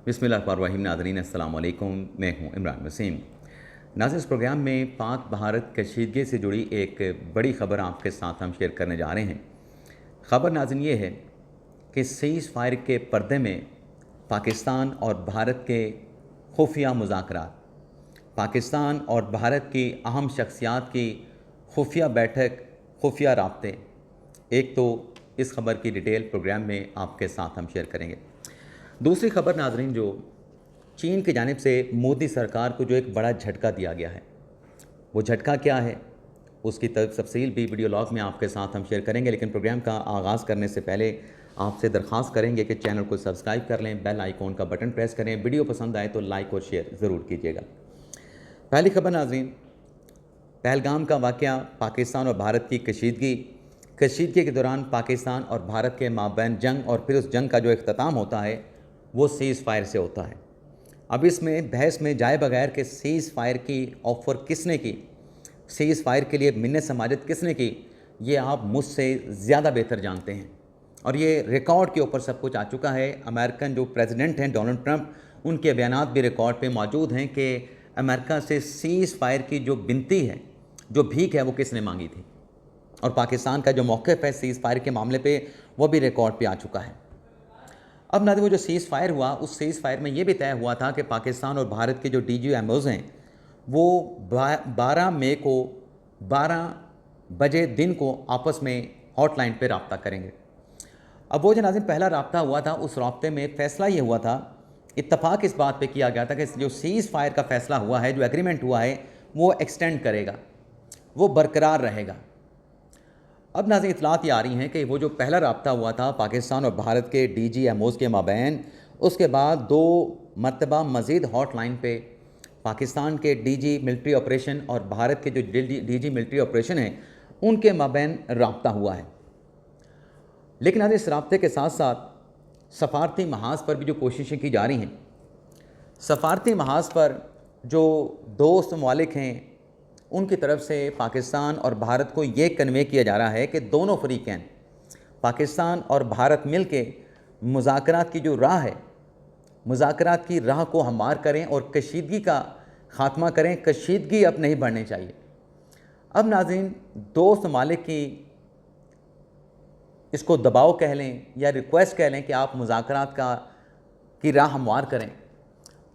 बिस्मिल्लाहिर्रहमानिर्रहीम। नाज़रीन अस्सलाम वालेकुम, मैं हूँ इमरान वसीम। नाज़रीन, इस प्रोग्राम में पाक भारत कशीदगी से जुड़ी एक बड़ी ख़बर आपके साथ हम शेयर करने जा रहे हैं। ख़बर नाज़रीन ये है कि सीज़ फायर के पर्दे में पाकिस्तान और भारत के खुफिया मुज़ाकरात, पाकिस्तान और भारत की अहम शख्सियात की खुफिया बैठक, खुफिया राब्ते। एक तो इस ख़बर की डिटेल प्रोग्राम में आपके साथ हम शेयर करेंगे। दूसरी ख़बर नाज़रीन, जो चीन की जानिब से मोदी सरकार को जो एक बड़ा झटका दिया गया है, वो झटका क्या है उसकी तफसील भी वीडियो लॉग में आपके साथ हम शेयर करेंगे। लेकिन प्रोग्राम का आगाज़ करने से पहले आपसे दरख्वास्त करेंगे कि चैनल को सब्सक्राइब कर लें, बेल आइकॉन का बटन प्रेस करें, वीडियो पसंद आए तो लाइक और शेयर ज़रूर कीजिएगा। पहली खबर नाज़रीन, पहलगाम का वाक़या, पाकिस्तान और भारत की कशीदगी के दौरान पाकिस्तान और भारत के माबैन जंग और फिर उस जंग का जो इख्तिताम होता है वो सीज़ फायर से होता है। अब इसमें बहस में जाए बगैर कि सीज़ फायर की ऑफ़र किसने की, सीज़ फायर के लिए मिन्नत समाजत किसने की, ये आप मुझसे ज़्यादा बेहतर जानते हैं। और ये रिकॉर्ड के ऊपर सब कुछ आ चुका है। अमेरिकन जो प्रेसिडेंट हैं डोनाल्ड ट्रंप, उनके बयानात भी रिकॉर्ड पे मौजूद हैं कि अमेरिका से सीज़ फायर की जो विनती है, जो भीख है, वो किसने मांगी थी। और पाकिस्तान का जो मौक़िफ़ है सीज़ फायर के मामले पे, वो भी रिकॉर्ड पे आ चुका है। अब ना वो जो सीज़ फायर हुआ, उस सीज़ फायर में ये भी तय हुआ था कि पाकिस्तान और भारत के जो DGMOs हैं वो 12 मई को 12 बजे दिन को आपस में हॉटलाइन पे रब्ता करेंगे। अब वो जो नाज़रीन पहला रब्ता हुआ था, उस रब्ते में फ़ैसला ये हुआ था, इत्तफ़ाक़ इस बात पे किया गया था कि जो सीज़ फायर का फ़ैसला हुआ है, जो एग्रीमेंट हुआ है, वो एक्सटेंड करेगा, वो बरकरार रहेगा। अब नाज़रीन इतलात ये आ रही हैं कि वो जो पहला रब्ता हुआ था पाकिस्तान और भारत के DGMOs के माबैन, उसके बाद 2 मरतबा मज़ीद हॉटलाइन पे पाकिस्तान के DG मिलिट्री ऑपरेशन और भारत के जो DG मिलिट्री ऑपरेशन हैं, उनके माबैन रब्ता हुआ है। लेकिन आज इस रब्ते के साथ साथ सफ़ारती महाज पर भी जो कोशिशें की जा रही हैं, सफ़ारती महाज पर जो दोस्त ममालिक हैं, उनकी तरफ से पाकिस्तान और भारत को ये कन्वे किया जा रहा है कि दोनों फ़रीक़ैन, पाकिस्तान और भारत मिल के मुज़ाकरात की जो राह है, मुज़ाकरात की राह को हमवार करें और कशीदगी का ख़ात्मा करें। कशीदगी अब नहीं बढ़नी चाहिए। अब नाज़रीन, दोस्त ममालिक की इसको दबाव कह लें या रिक्वेस्ट कह लें कि आप मुज़ाकरात की राह हमवार करें।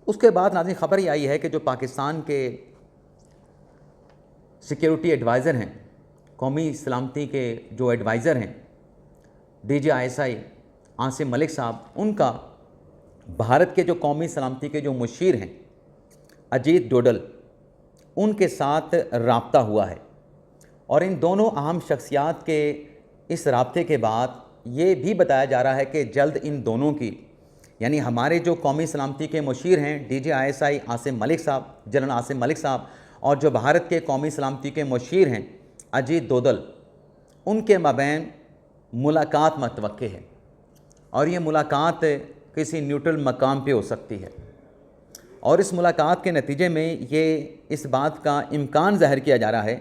उसके बाद नाज़रीन ख़बर ये आई है कि जो पाकिस्तान के सिक्योरिटी एडवाइज़र हैं, कौमी सलामती के जो एडवाइज़र हैं, DGISI आसिम मलिक साहब, उनका भारत के जो कौमी सलामती के जो मुशीर हैं अजीत डोडल, उनके साथ रब्ता हुआ है। और इन दोनों अहम शख्सियात के इस रब्ते के बाद ये भी बताया जा रहा है कि जल्द इन दोनों की, यानी हमारे जो कौमी सलामती के मुशीर हैं DGISI आसिम मलिक साहब, जनरल आसिम मलिक साहब, और जो भारत के कौमी सलामती के मुशीर हैं अजीत डोडल, उनके माबैन मुलाकात मतवक्के है। और ये मुलाकात किसी न्यूट्रल मकाम पे हो सकती है। और इस मुलाकात के नतीजे में ये इस बात का इम्कान ज़ाहिर किया जा रहा है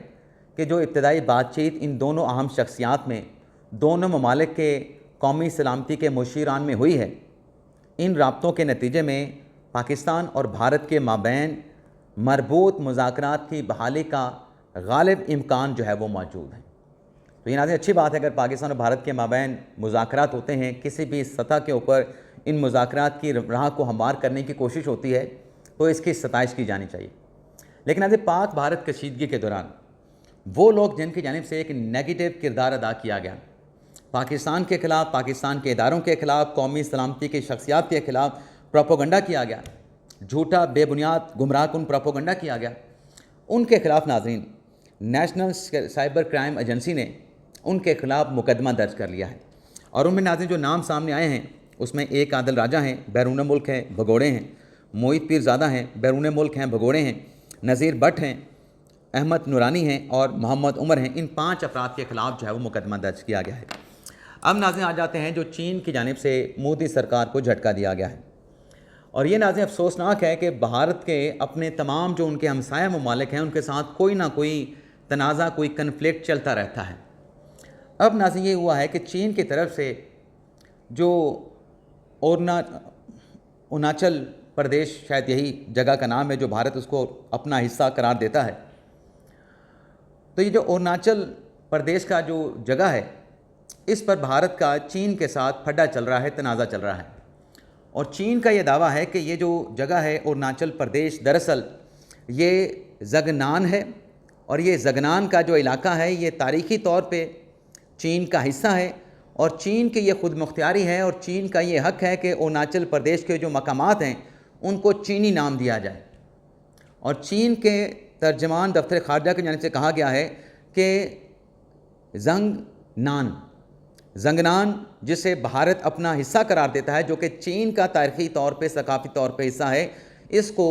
कि जो इब्तदाई बातचीत इन दोनों अहम शख्सियात में, दोनों ममालिक के कौमी सलामती के मुशीरान में हुई है, इन राब्तों के नतीजे में पाकिस्तान और भारत के माबैन मरबूत मुज़ाकरात की बहाली का गालिब इम्कान जो है वो मौजूद है। तो ये नाज़रीन अच्छी बात है, अगर पाकिस्तान और भारत के माबैन मुज़ाकरात होते हैं, किसी भी सतह के ऊपर इन मुज़ाकरात की राह को हमवार करने की कोशिश होती है, तो इसकी सताइश की जानी चाहिए। लेकिन नाज़रीन पाक भारत कशीदगी के दौरान वो लोग जिनकी जानिब से एक नेगेटिव किरदार अदा किया गया, पाकिस्तान के ख़िलाफ़, पाकिस्तान के इदारों के ख़िलाफ़, कौमी सलामती की शख्सियात के ख़िलाफ़ प्रोपोगंडा किया गया, झूठा बेबुनियाद गुमराहकुन प्रोपोगंडा किया गया, उनके ख़िलाफ़ नाज़रीन नेशनल साइबर क्राइम एजेंसी ने उनके ख़िलाफ़ मुकदमा दर्ज कर लिया है। और उनमें नाज़रीन जो नाम सामने आए हैं, उसमें एक आदिल राजा हैं, बैरून मुल्क हैं, भगोड़े हैं, मोहित पीरज़ादा हैं, बैरून मुल्क हैं, भगोड़े हैं, नज़ीर भट्ट हैं, अहमद नूरानी हैं और मोहम्मद उमर हैं। इन 5 अफराद के ख़िलाफ़ जो है वो मुकदमा दर्ज किया गया है। अब नाज़रीन आ जाते हैं जो चीन की जानिब से मोदी सरकार को झटका दिया गया है। और ये नाज़रीन अफसोसनाक है कि भारत के अपने तमाम जो उनके हमसाया ममालिक हैं, उनके साथ कोई ना कोई तनाज़ा, कोई कन्फ्लिक्ट चलता रहता है। अब नाज़रीन ये हुआ है कि चीन की तरफ से जो अरुणाचल प्रदेश शायद यही जगह का नाम है जो भारत उसको अपना हिस्सा करार देता है। तो ये जो अरुणाचल प्रदेश का जो जगह है, इस पर भारत का चीन के साथ फड्डा चल रहा है, तनाज़ा चल रहा है। और चीन का ये दावा है कि ये जो जगह है अरुणाचल प्रदेश, दरअसल ये ज़गनान है, और ये ज़गनान का जो इलाका है ये तारीख़ी तौर पे चीन का हिस्सा है, और चीन की ये ख़ुद मुख्तियारी है, और चीन का ये हक़ है कि अरुणाचल प्रदेश के जो मकामात हैं उनको चीनी नाम दिया जाए। और चीन के तर्जमान दफ्तर ख़ारजा की जानिब से कहा गया है कि ज़ंगनान जिसे भारत अपना हिस्सा करार देता है, जो कि चीन का तारीख़ी तौर पे, सकाफ़ी तौर पे हिस्सा है, इसको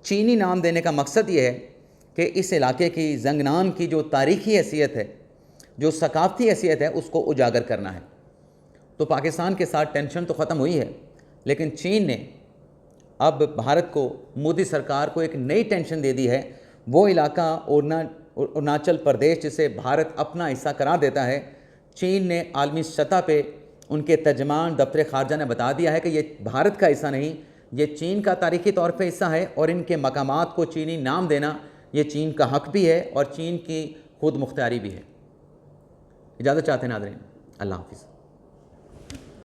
चीनी नाम देने का मकसद ये है कि इस इलाके की, ज़ंगनान की जो तारीख़ी हैसियत है, जो सकाफ़ती हैसियत है, उसको उजागर करना है। तो पाकिस्तान के साथ टेंशन तो ख़त्म हुई है, लेकिन चीन ने अब भारत को, मोदी सरकार को एक नई टेंशन दे दी है। वो इलाका अरुणाचल प्रदेश जिसे भारत अपना हिस्सा करार देता है, चीन ने आलमी सतह पे, उनके तर्जमान दफ्तर ख़ारजा ने बता दिया है कि ये भारत का हिस्सा नहीं, ये चीन का तारीख़ी तौर पे हिस्सा है, और इनके मकामात को चीनी नाम देना ये चीन का हक़ भी है और चीन की खुद मुख्तियारी भी है। इजाज़त चाहते हैं नाज़रीन, अल्लाह हाफ़िज़।